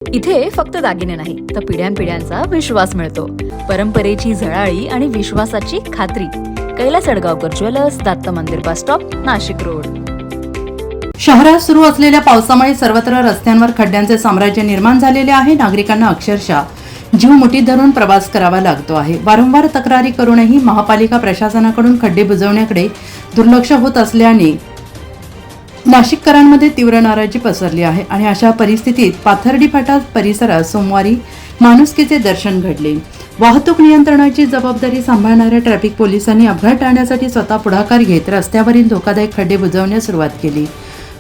इथे फक्त दागिने नाही तर पिढ्यानपिढ्यांचा विश्वास मिळतो. परंपरेची झळाळी आणि विश्वासाची खात्री. कैलास अडगावकर ज्वेलर्स, दत्त मंदिर बस स्टॉप, नाशिक रोड. शहरात सुरू असलेल्या पावसामुळे सर्वत्र रस्त्यांवर खड्ड्यांचे साम्राज्य निर्माण झालेले आहे. नागरिकांना अक्षरशः जीव मुठीत धरून प्रवास करावा लागतो आहे. वारंवार तक्रारी करूनही महापालिका प्रशासनाकडून खड्डे बुजवण्याकडे दुर्लक्ष होत असल्याने नाशिककरांमध्ये तीव्र नाराजी पसरली आहे आणि अशा परिस्थितीत पाथर्डी फाटा परिसरात सोमवारी माणुसकीचे दर्शन घडले. वाहतूक नियंत्रणाची जबाबदारी सांभाळणाऱ्या ट्रॅफिक पोलिसांनी अपघात टाळण्यासाठी स्वतः पुढाकार घेत रस्त्यावरील धोकादायक खड्डे बुजवण्यास सुरुवात केली.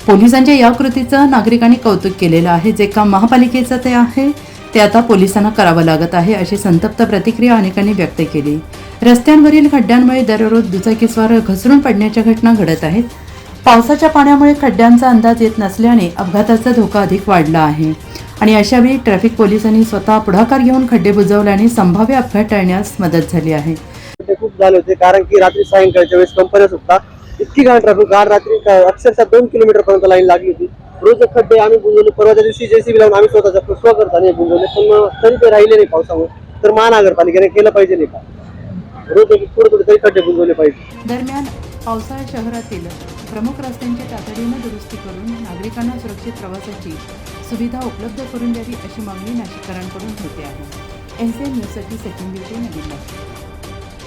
पोलिसांच्या या कृतीचं नागरिकांनी कौतुक केलेलं आहे. जे काम महापालिकेचं ते आहे ते आता पोलिसांना करावं लागत आहे, अशी संतप्त प्रतिक्रिया अनेकांनी व्यक्त केली. रस्त्यांवरील खड्ड्यांमुळे दररोज दुचाकीस्वार घसरून पडण्याच्या घटना घडत आहेत. पावसाच्या पाण्यामुळे खड्ड्यांचा अंदाज येत नसल्याने अपघाताचा धोका अधिक वाढला आहे आणि अशावेळी ट्रॅफिक पोलिसांनी स्वतः पुढाकार घेऊन खड्डे बुजवल्याने संभाव्य अपघात टाळण्यास मदत झाली आहे. ते खूप झाले होते, कारण की रात्री सायंकाळच्या वेळेस कंपन्या सुद्धा इतकी घाण ट्रॅफिक, काल रात्री अक्षरशः 2 किलोमीटर पर्यंत लाईन लागली होती. रोज खड्डे आम्ही बुजवले. परवाच्या दिवशी जेसीबी लावून आम्ही स्वतःच्या स्वखर्चाने बुजवले, पण तरी ते राहिले नाही पावसामुळे. तर महानगरपालिकेने केलं पाहिजे नाही का? रोज थोडे थोडे तरी खड्डे बुजवले पाहिजे. दरम्यान पावसाळ्यात शहरातील प्रमुख रस्त्यांची तातडीने दुरुस्ती करून नागरिकांना सुरक्षित प्रवासाची सुविधा उपलब्ध करून द्यावी, अशी मागणी नाशिककरांकडून होते आहे. NCN न्यूजसाठी सचिन दिवटे, नवीन नाशिक.